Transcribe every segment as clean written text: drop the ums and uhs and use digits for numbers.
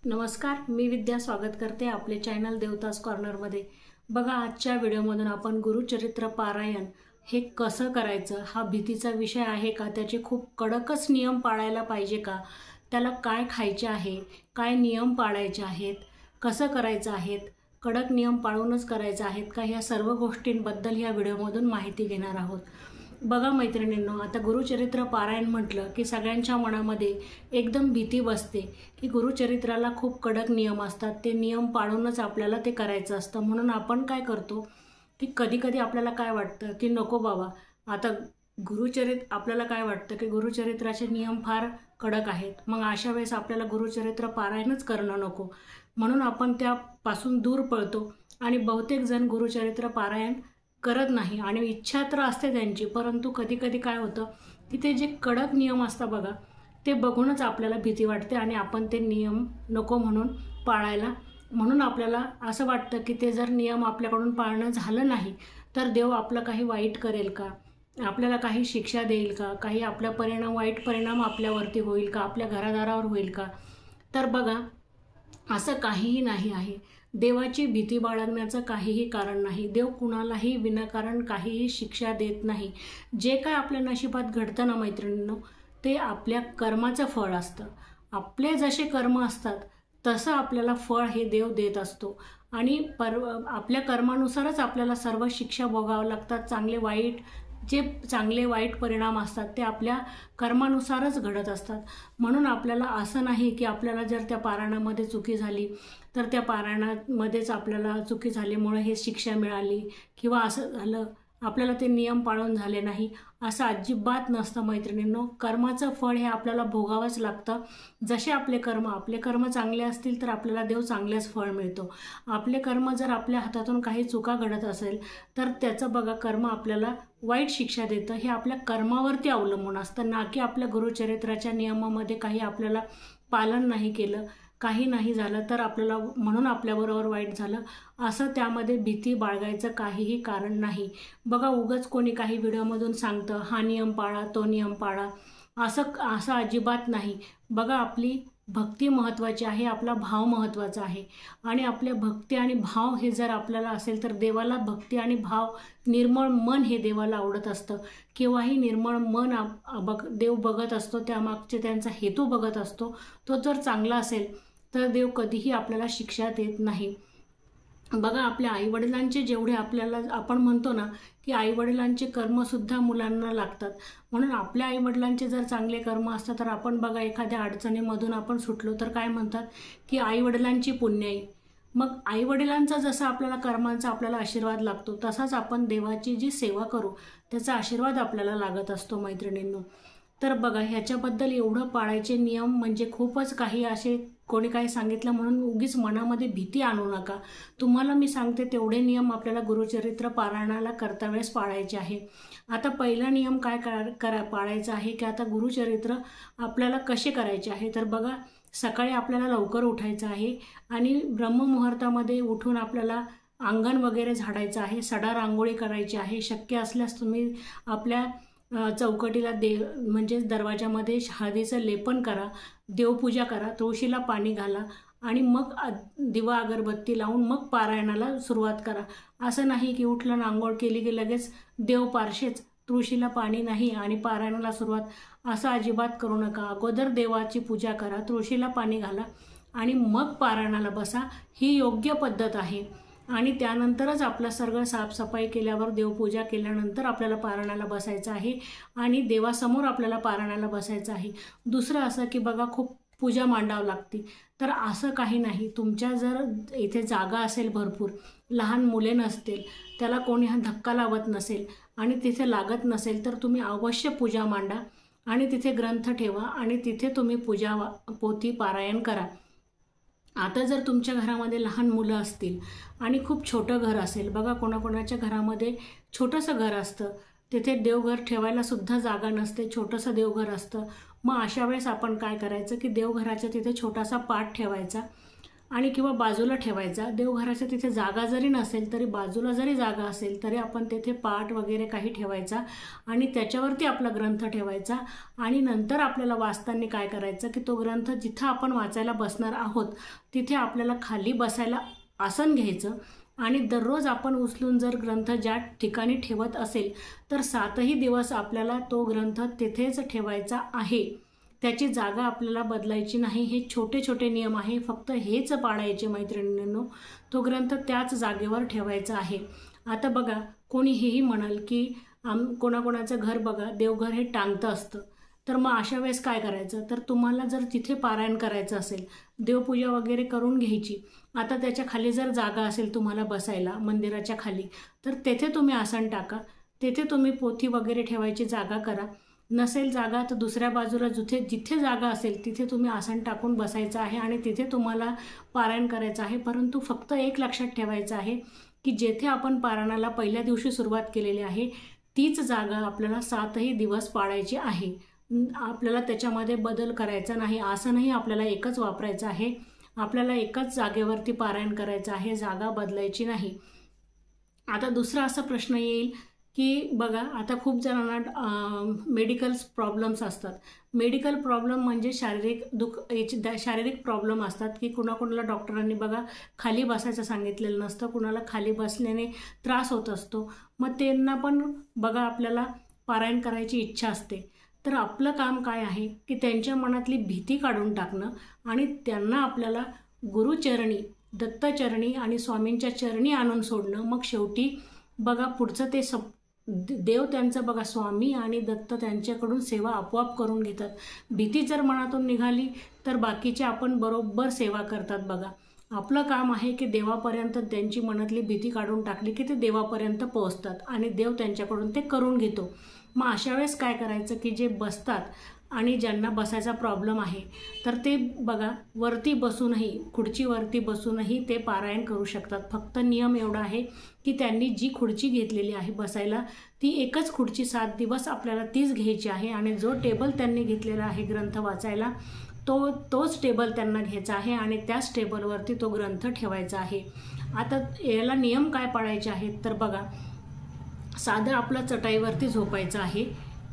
नमस्कार, मी विद्या स्वागत करते आपले चॅनल देवतास कॉर्नरमध्ये। बघा, आजच्या व्हिडिओमधून आपण गुरुचरित्र पारायण हे कसं करायचं, हा भीतीचा विषय आहे का, त्याचे खूप कडकच नियम पाळायला पाहिजे का, त्याला काय खायचे आहे, काय नियम पाळायचे आहेत, कसं करायचं आहेत, कडक नियम पाळूनच करायचं आहेत का, ह्या सर्व गोष्टींबद्दल ह्या व्हिडिओमधून माहिती घेणार आहोत। बघा मैत्रिणींनो, आता गुरुचरित्र पारायण म्हटलं की सगळ्यांच्या मनामध्ये एकदम भीती बसते की गुरुचरित्राला खूप कडक नियम असतात, ते नियम पाळूनच आपल्याला ते करायचं असतं। म्हणून आपण काय करतो की कधी कधी आपल्याला काय वाटतं की नको बाबा, आता आपल्याला काय वाटतं की गुरुचरित्राचे नियम फार कडक आहेत, मग अशा वेळेस आपल्याला गुरुचरित्र पारायणच करणं नको, म्हणून आपण त्यापासून दूर पळतो आणि बहुतेक जण गुरुचरित्र पारायण करत नाही। आणि इच्छा तर असते त्यांची, परंतु कधी कधी काय होतं की ते जे कडक नियम असतात बघा, ते बघूनच आपल्याला भीती वाटते आणि आपण ते नियम नको म्हणून पाळायला, म्हणून आपल्याला असं वाटतं की ते जर नियम आपल्याकडून पाळणं झालं नाही तर देव आपलं काही वाईट करेल का, आपल्याला काही शिक्षा देईल का, काही आपल्या वाईट परिणाम आपल्यावरती होईल का, आपल्या घरादारावर होईल का। तर बघा, असं काहीही नाही आहे। देवाची भीती बाळगण्याचं काहीही कारण नाही। देव कुणालाही विनाकारण काहीही शिक्षा देत नाही। जे काय आपल्या नशिबात घडतं ना मैत्रिणींनो, ते आपल्या कर्माचं फळ असतं। आपले जसे कर्म असतात तसं आपल्याला फळ हे देव देत असतो आणि आपल्या कर्मानुसारच आपल्याला सर्व शिक्षा भोगाव्या लागतात। चांगले वाईट परिणाम असतात ते आपल्या कर्मानुसारच घडत असतात। म्हणून आपल्याला असं नाही की आपल्याला जर त्या पारायणामध्ये चुकी झाली तर त्या पारायणामध्येच आपल्याला चुकी झाल्यामुळे हे शिक्षा मिळाली किंवा असं झालं, आपल्याला ते नियम पाळून झाले नाही, असं अजिबात नसतं मैत्रिणींनो। कर्माचं फळ हे आपल्याला भोगावंच लागतं। जसे आपले कर्म चांगले असतील तर आपल्याला देव चांगलेच फळ मिळतो। आपले कर्म जर आपल्या हातातून काही चुका घडत असेल तर त्याचं बघा, कर्म आपल्याला वाईट शिक्षा देतं। हे आपल्या कर्मावरती अवलंबून असतं, ना की आपल्या गुरुचरित्राच्या नियमामध्ये काही आपल्याला पालन नाही केलं, काही नाही झालं तर आपल्याला म्हणून आपल्याबरोबर वाईट झालं, असं त्यामध्ये भीती बाळगायचं काहीही कारण नाही। बघा, उगाच कोणी काही व्हिडिओमधून सांगतं हा नियम पाळा, तो नियम पाळा, असं अजिबात नाही। बघा, आपली भक्ती महत्त्वाची आहे, आपला भाव महत्त्वाचा आहे आणि आपल्या भक्ती आणि भाव हे जर आपल्याला असेल तर देवाला भक्ती आणि भाव, निर्मळ मन हे देवाला आवडत असतं। केव्हाही निर्मळ मन देव बघत असतो, त्यामागचे त्यांचा हेतू बघत असतो। तो जर चांगला असेल तर देव कधीही आपल्याला शिक्षा देत नाही। बघा, आपल्या आईवडिलांचे जेवढे आपण म्हणतो ना की आईवडिलांचे कर्मसुद्धा मुलांना लागतात, म्हणून आपल्या आईवडिलांचे जर चांगले कर्म असतात तर आपण बघा, एखाद्या अडचणीमधून आपण सुटलो तर काय म्हणतात की आईवडिलांची पुण्याई। मग आईवडिलांचा जसा आपल्याला कर्मांचा आपल्याला आशीर्वाद लागतो तसाच आपण देवाची जी सेवा करू त्याचा आशीर्वाद आपल्याला लागत असतो मैत्रिणींनो। तर बघा, ह्याच्याबद्दल एवढं पाळायचे नियम म्हणजे खूपच काही असे, कोणी काही सांगितलं म्हणून उगीच मनामध्ये भीती आणू नका। तुम्हाला मी सांगते तेवढे नियम आपल्याला गुरुचरित्र पारायणाला करता वेळेस पाळायचे आहे। आता पहिला नियम काय पाळायचा आहे की आता गुरुचरित्र आपल्याला कसे करायचे आहे, तर बघा, सकाळी आपल्याला लवकर उठायचं आहे आणि ब्रह्ममुहूर्तामध्ये उठून आपल्याला अंगण वगैरे झाडायचं आहे, सडा रांगोळी करायची आहे। शक्य असल्यास तुम्ही आपल्या चौकटीला म्हणजे दरवाजामध्ये हळदीचं लेपन करा, देवपूजा करा, तुळशीला पाणी घाला आणि मग दिवा अगरबत्ती लावून मग पारायणाला सुरुवात करा। असं नाही की उठलं आंघोळ केली की लगेच देव पारशेच, तुळशीला पाणी नाही आणि पारायणाला सुरुवात, असं अजिबात करू नका। अगोदर देवाची पूजा करा, तुळशीला पाणी घाला आणि मग पारायणाला बसा, ही योग्य पद्धत आहे। आणि त्यानंतरच आपलं सगळं साफसफाई केल्यावर, देवपूजा केल्यानंतर आपल्याला पारायणाला बसायचं आहे आणि देवासमोर आपल्याला पारायणाला बसायचं आहे। दुसरं असं की बघा, खूप पूजा मांडावं लागते, तर असं काही नाही। तुमच्या जर इथे जागा असेल, भरपूर लहान मुले नसतील, त्याला कोणी धक्का लावत नसेल आणि तिथे लागत नसेल तर तुम्ही अवश्य पूजा मांडा आणि तिथे ग्रंथ ठेवा आणि तिथे तुम्ही पूजा पोथी पारायण करा। आता जर तुमच्या घरामध्ये लहान मुलं असतील आणि खूप छोटं घर असेल, बघा कोणाकोणाच्या घरामध्ये छोटंसं घर असतं, तिथे देवघर ठेवायला सुद्धा जागा नसते, छोटंसं देवघर असतं, मग अशा वेळेस आपण काय करायचं की देवघराच्या तिथे छोटासा पाट ठेवायचा आणि किंवा बाजूला ठेवायचा. देवघराच्या तिथे जागा जरी नसेल तरी बाजूला जरी जागा असेल तरी आपण तेथे पाट वगैरे काही ठेवायचा आणि त्याच्यावरती आपला ग्रंथ ठेवायचा. आणि नंतर आपल्याला वाचताना काय करायचं की तो ग्रंथ जिथं आपण वाचायला बसणार आहोत तिथे आपल्याला खाली बसायला आसन घ्यायचं आणि दररोज आपण उचलून जर ग्रंथ ज्या ठिकाणी ठेवत असेल तर 7ही दिवस आपल्याला तो ग्रंथ तिथेच ठेवायचा आहे. त्याची जागा आपल्याला बदलायची नाही. हे छोटे छोटे नियम आहे, फक्त हेच पाळायचे मैत्रिणींनो. तो ग्रंथ त्याच जागेवर ठेवायचा आहे. आता बघा कोणी हेही म्हणाल की कोणाकोणाचं घर बघा देवघर हे टांगतं असतं, तर मग अशा वेळेस काय करायचं, तर तुम्हाला जर तिथे पारायण करायचं असेल, देवपूजा वगैरे करून घ्यायची, आता त्याच्या खाली जर जागा असेल तुम्हाला बसायला मंदिराच्या खाली, तर तेथे तुम्ही आसन टाका. तेथे तुम्ही पोथी वगैरे ठेवायची जागा करा. नसेल जागा तर दुसऱ्या बाजूला जिथे जागा असेल तिथे तुम्ही आसन टाकून बसायचं आहे आणि तिथे तुम्हाला पारायण करायचं आहे. परंतु फक्त एक लक्षात ठेवायचं आहे की जेथे आपण पारायणाला पहिल्या दिवशी सुरुवात केलेली आहे तीच जागा आपल्याला 7ही दिवस पाळायची आहे. आपल्याला त्याच्यामध्ये बदल करायचा नाही. आसनही आपल्याला एकच वापरायचं आहे. आपल्याला एकच जागेवरती पारायण करायचं आहे, जागा बदलायची नाही. आता दुसरा असा प्रश्न येईल की बघा आता खूप जणांना मेडिकल प्रॉब्लेम्स असतात. मेडिकल प्रॉब्लेम म्हणजे शारीरिक प्रॉब्लेम असतात की कुणाकुणाला डॉक्टरांनी बघा खाली बसायचं सांगितलेलं नसतं, कुणाला खाली बसल्याने त्रास होत असतो. मग त्यांना पण बघा आपल्याला पारायण करायची इच्छा असते. तर आपलं काम काय आहे की त्यांच्या मनातली भीती काढून टाकणं आणि त्यांना आपल्याला गुरुचरणी, दत्तचरणी आणि स्वामींच्या चरणी आणून सोडणं. मग शेवटी बघा पुढचं ते देव त्यांचं बघा स्वामी आणि दत्त त्यांच्याकडून सेवा आपोआप करून घेतात. भीती जर मनातून निघाली तर बाकीचे आपण बरोबर सेवा करतात. बघा आपलं काम आहे की देवापर्यंत त्यांची मनातली भीती काढून टाकली की ते देवापर्यंत पोहोचतात आणि देव त्यांच्याकडून ते करून घेतो. मग अशा वेळेस काय करायचं की जे बसतात आणि ज्यांना बसायचा प्रॉब्लेम आहे तर ते बघा वरती बसूनही, खुर्चीवरती बसूनही ते पारायण करू शकतात. फक्त नियम एवढा आहे की त्यांनी जी खुर्ची घेतलेली आहे बसायला ती एकच खुर्ची 7 दिवस आपल्याला तीच घ्यायची आहे आणि जो टेबल त्यांनी घेतलेला आहे ग्रंथ वाचायला तोच टेबल त्यांना घ्यायचा आहे आणि त्याच टेबलवरती तो ग्रंथ ठेवायचा आहे. आता याला नियम काय पाळायचे आहेत तर बघा साधं आपलं चटाईवरती झोपायचं आहे.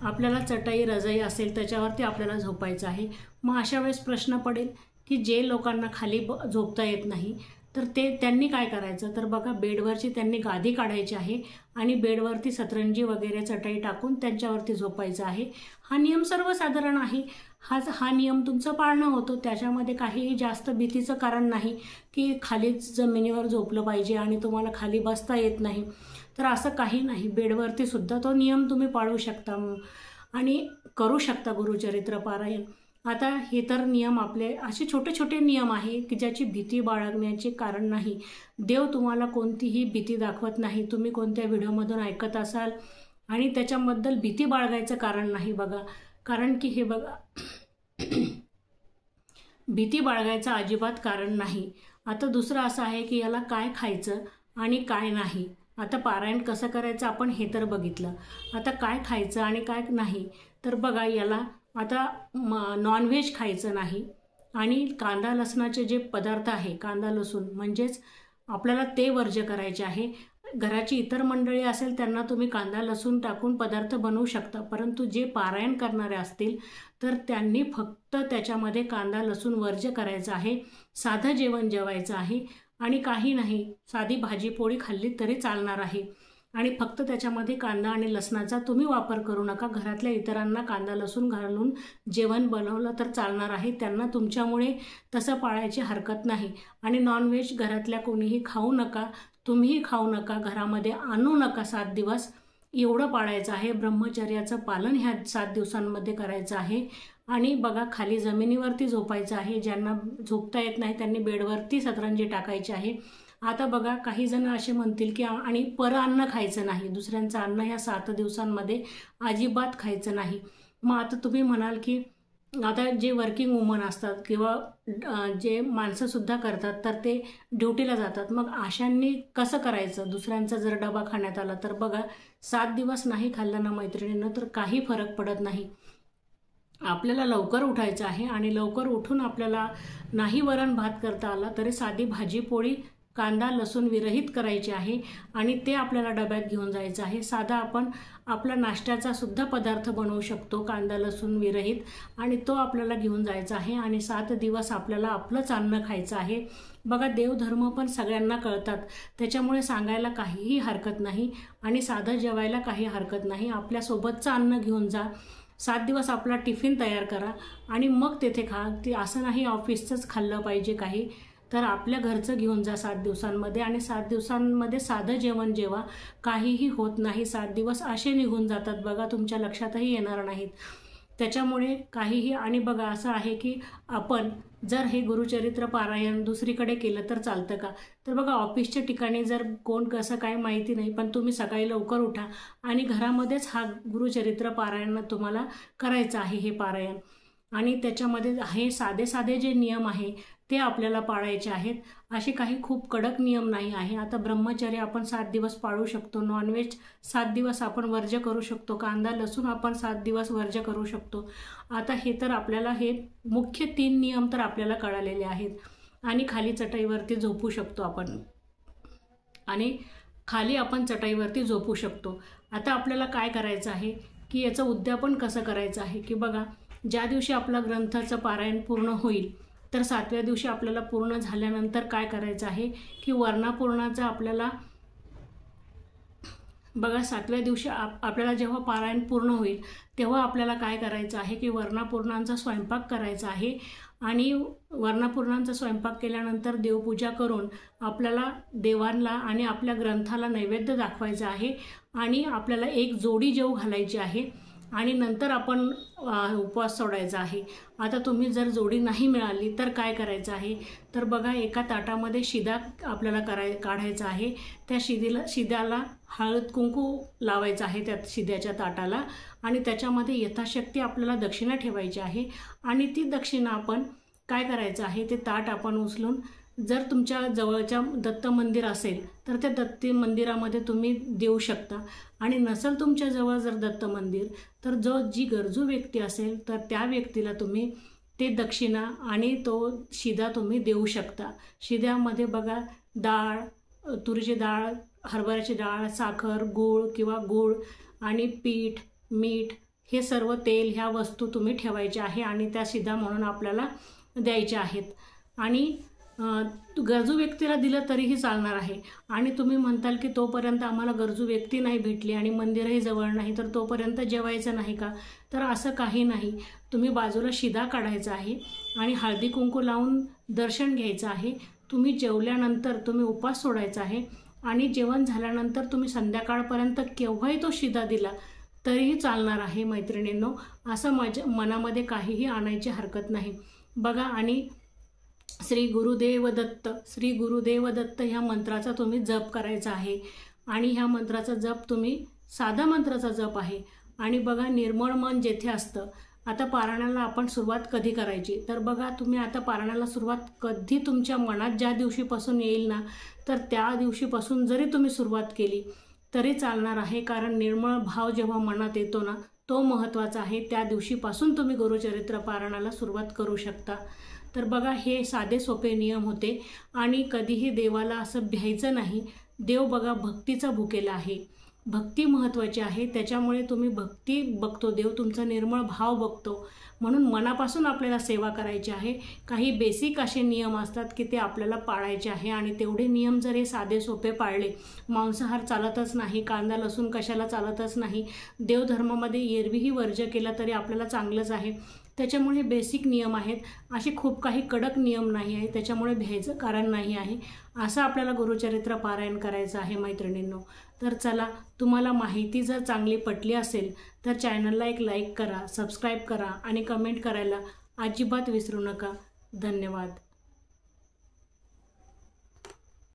आपल्याला चटाई रजाई असेल त्याच्यावरती आपल्याला झोपायचं आहे. मग अशा वेळेस प्रश्न पडेल की जे लोकांना खाली झोपता येत नाही तर त्यांनी काय करायचं तर बघा बेडवरची त्यांनी गादी काढायची आहे आणि बेडवरती सतरंजी वगैरे चटाई टाकून त्यांच्यावरती झोपायचं आहे. हा नियम सर्वसाधारण आहे. हा नियम तुमचं पाळणं होतं. त्याच्यामध्ये काहीही जास्त भीतीचं कारण नाही की खालीच जमिनीवर झोपलं पाहिजे आणि तुम्हाला खाली बसता येत नाही, तर असं काही नाही. बेडवरती सुद्धा तो नियम तुम्ही पाळू शकता आणि करू शकता गुरुचरित्र पारायण. आता हे तर नियम आपले असे छोटे छोटे नियम आहे की ज्याची भीती बाळगण्याचे कारण नाही. देव तुम्हाला कोणतीही भीती दाखवत नाही. तुम्ही कोणत्या व्हिडिओमधून ऐकत असाल आणि त्याच्याबद्दल भीती बाळगायचं कारण नाही. बघा कारण की हे बघा भीती बाळगायचं अजिबात कारण नाही. आता दुसरं असं आहे की याला काय खायचं आणि काय नाही. आता पारायण कसं करायचं आपण हे तर बघितलं. आता काय खायचं आणि काय नाही तर बघा याला आता नॉनव्हेज खायचं नाही आणि कांदा लसणाचे जे पदार्थ आहे कांदा लसूण म्हणजेच आपल्याला ते वर्ज्य करायचे आहे. घराची इतर मंडळी असेल त्यांना तुम्ही कांदा लसूण टाकून पदार्थ बनवू शकता, परंतु जे पारायण करणारे असतील तर त्यांनी फक्त त्याच्यामध्ये कांदा लसूण वर्ज्य करायचं आहे. साधं जेवण जेवायचं आहे आणि काही नाही, साधी भाजी पोळी खाल्ली तरी चालणार आहे आणि फक्त त्याच्यामध्ये कांदा आणि लसणाचा तुम्ही वापर करू नका. घरातल्या इतरांना कांदा लसूण घालून जेवण बनवलं तर चालणार आहे. त्यांना तुमच्यामुळे तसं पाळायची हरकत नाही. आणि नॉनव्हेज घरातल्या कोणीही खाऊ नका, तुम्हीही खाऊ नका, घरामध्ये आणू नका. 7 दिवस एवढं पाळायचं आहे. ब्रह्मचर्याचं पालन ह्या 7 दिवसांमध्ये करायचं आहे. आणि बघा खाली जमिनीवरती झोपायचं आहे. ज्यांना झोपता येत नाही त्यांनी बेडवरती सतरंजी टाकायची आहे. आता बघा काही जण असे म्हणतील की आणि अन्न खायचं नाही, दुसऱ्यांचं अन्न ह्या 7 दिवसांमध्ये अजिबात खायचं नाही. मग आता तुम्ही म्हणाल की आता जे वर्किंग वुमन असतात किंवा जे माणसंसुद्धा करतात तर ते ड्युटीला जातात, मग अशांनी कसं करायचं? दुसऱ्यांचा जर डबा खाण्यात आला तर बघा 7 दिवस नाही खाल्लं ना मैत्रिणींना तर काही फरक पडत नाही. आपल्याला लवकर उठायचं आहे आणि लवकर उठून आपल्याला नाही वरण भात करता आला तरी साधी भाजी पोळी कांदा लसूण विरहित करायची आहे आणि ते आपल्याला डब्यात घेऊन जायचं आहे। साधा आपण आपला नाश्त्याचा सुद्धा पदार्थ बनवू शकतो कांदा लसूण विरहित आणि तो आपल्याला घेऊन जायचा आहे आणि 7 दिवस आपल्याला आपलंच अन्न खायचं आहे। बघा देवधर्म पण सगळ्यांना कळतात, त्याच्यामुळे सांगायला काहीही हरकत नाही आणि साधं जेवायला काही हरकत नाही। आपल्यासोबतचं अन्न घेऊन जा, 7 दिवस आपला टिफिन तयार करा आणि मग तेथे खा। ते असं नाही ऑफिसचंच खाल्लं पाहिजे काही, तर आपल्या घरचं घेऊन जा 7 दिवसांमध्ये आणि 7 दिवसांमध्ये साधं जेवण जेवा, काहीही होत नाही। 7 दिवस असे निघून जातात बघा, तुमच्या लक्षातही येणार नाहीत, त्याच्यामुळे काहीही। आणि बघा असं आहे की आपण जर हे गुरुचरित्र पारायण दुसरीकडे केलं तर चालतं का? तर बघा ऑफिसच्या ठिकाणी जर कोण कसं काय माहिती नाही, पण तुम्ही सकाळी लवकर उठा आणि घरामध्येच हा गुरुचरित्र पारायण तुम्हाला करायचं आहे हे पारायण। आणि त्याच्यामध्ये हे साधे साधे जे नियम आहे ते आपल्याला पाळायचे आहेत, असे काही खूप कडक नियम नाही आहे। आता ब्रह्मचर्य आपण 7 दिवस पाळू शकतो, नॉनव्हेज 7 दिवस आपण वर्ज्य करू शकतो, कांदा लसूण आपण 7 दिवस वर्ज्य करू शकतो। आता हे तर आपल्याला हे मुख्य 3 नियम तर आपल्याला कळालेले आहेत। आणि खाली चटईवरती झोपू शकतो आपण आणि खाली आपण चटईवरती झोपू शकतो। आता आपल्याला काय करायचं आहे की याचं उद्यापन कसं करायचं आहे की बघा, ज्या दिवशी आपला ग्रंथाचं पारायण पूर्ण होईल तर 7व्या दिवशी आपल्याला पूर्ण झाल्यानंतर काय करायचं आहे की वर्णापूर्णाचा आपल्याला बघा 7व्या दिवशी आपल्याला जेव्हा पारायण पूर्ण होईल तेव्हा आपल्याला काय करायचं आहे की वर्णापूर्णांचा स्वयंपाक करायचा आहे आणि वर्णापूर्णांचा स्वयंपाक केल्यानंतर देवपूजा करून आपल्याला देवांना आणि आपल्या ग्रंथाला नैवेद्य दाखवायचा आहे आणि आपल्याला एक जोडी जेव घालायची आहे आणि नंतर आपण उपवास सोडायचा आहे। आता तुम्ही जर जोडी नाही मिळाली तर काय करायचं आहे, तर बघा एका ताटामध्ये शिदा आपल्याला काढायचा आहे, त्या शिद्याला हळद कुंकू लावायचं आहे त्या शिद्याच्या ताटाला आणि त्याच्यामध्ये यथाशक्ती आपल्याला दक्षिणा ठेवायची आहे आणि ती दक्षिणा आपण काय करायचं आहे, ते ताट आपण उचलून जर तुमच्या जवळच्या दत्त मंदिर असेल तर त्या दत्त मंदिरामध्ये तुम्ही देऊ शकता आणि नसेल तुमच्या जवळ जर दत्त मंदिर तर जी गरजू व्यक्ती असेल तर त्या व्यक्तीला तुम्ही ते दक्षिणा आणि तो शिदा तुम्ही देऊ शकता। शिद्यामध्ये बघा डाळ, तुरीची डाळ, हरभऱ्याची डाळ, साखर, गूळ किंवा गूळ आणि पीठ, मीठ हे सर्व तेल ह्या वस्तू तुम्ही ठेवायच्या आहे आणि त्या शिदा म्हणून आपल्याला द्यायच्या आहेत। आणि गरजू व्यक्तीला दिलं तरीही चालणार आहे आणि तुम्ही म्हणताल की तोपर्यंत आम्हाला गरजू व्यक्ती नाही भेटली आणि मंदिरही जवळ नाही तर तोपर्यंत जेवायचं नाही का? तर असं काही नाही, तुम्ही बाजूला शिदा काढायचा आहे आणि हळदी कुंकू लावून दर्शन घ्यायचं आहे। तुम्ही जेवल्यानंतर तुम्ही उपवास सोडायचा आहे आणि जेवण झाल्यानंतर तुम्ही संध्याकाळपर्यंत केव्हाही तो शिदा दिला तरीही चालणार आहे मैत्रिणींनो, असं माझ्या मनामध्ये काहीही आणायची हरकत नाही बघा। आणि श्री गुरुदेव दत्त, श्री गुरुदेव दत्त ह्या मंत्राचा तुम्ही जप करायचा आहे आणि ह्या मंत्राचा जप तुम्ही साधा मंत्राचा जप आहे आणि बघा निर्मळ मन जेथे असतं। आता पारायणाला आपण सुरुवात कधी करायची, तर बघा तुम्ही आता पारायणाला सुरुवात कधी तुमच्या मनात ज्या दिवशीपासून येईल ना तर त्या दिवशीपासून जरी तुम्ही सुरुवात केली तरी चालणार आहे, कारण निर्मळ भाव जेव्हा मनात येतो ना तो महत्त्वाचा आहे। त्या दिवशीपासून तुम्ही गुरुचरित्र पारायणाला सुरुवात करू शकता। तर बघा हे साधे सोपे नियम होते आणि कधीही देवाला असं भ्यायचं नाही। देव बघा भक्तीचा भुकेला आहे, भक्ती महत्त्वाची आहे, त्याच्यामुळे तुम्ही भक्ती बघतो, देव तुमचा निर्मळ भाव बघतो, म्हणून मनापासून आपल्याला सेवा करायची आहे। काही बेसिक असे नियम असतात की ते आपल्याला पाळायचे आहे आणि तेवढे नियम जर हे साधे सोपे पाळले, मांसाहार चालतच नाही, कांदा लसूण कशाला चालतच नाही, देवधर्मामध्ये एरवीही वर्ज्य केला तरी आपल्याला चांगलंच आहे, त्याच्यामुळे बेसिक नियम आहेत, असे खूप काही कडक नियम नाही आहे, त्याच्यामुळे भ्यायचं कारण नाही आहे। असं आपल्याला गुरुचरित्र पारायण करायचं आहे मैत्रिणींनो। तर चला, तुम्हाला माहिती जर चांगली पटली असेल तर चॅनलला एक लाईक करा, सबस्क्राईब करा आणि कमेंट करायला अजिबात विसरू नका। धन्यवाद।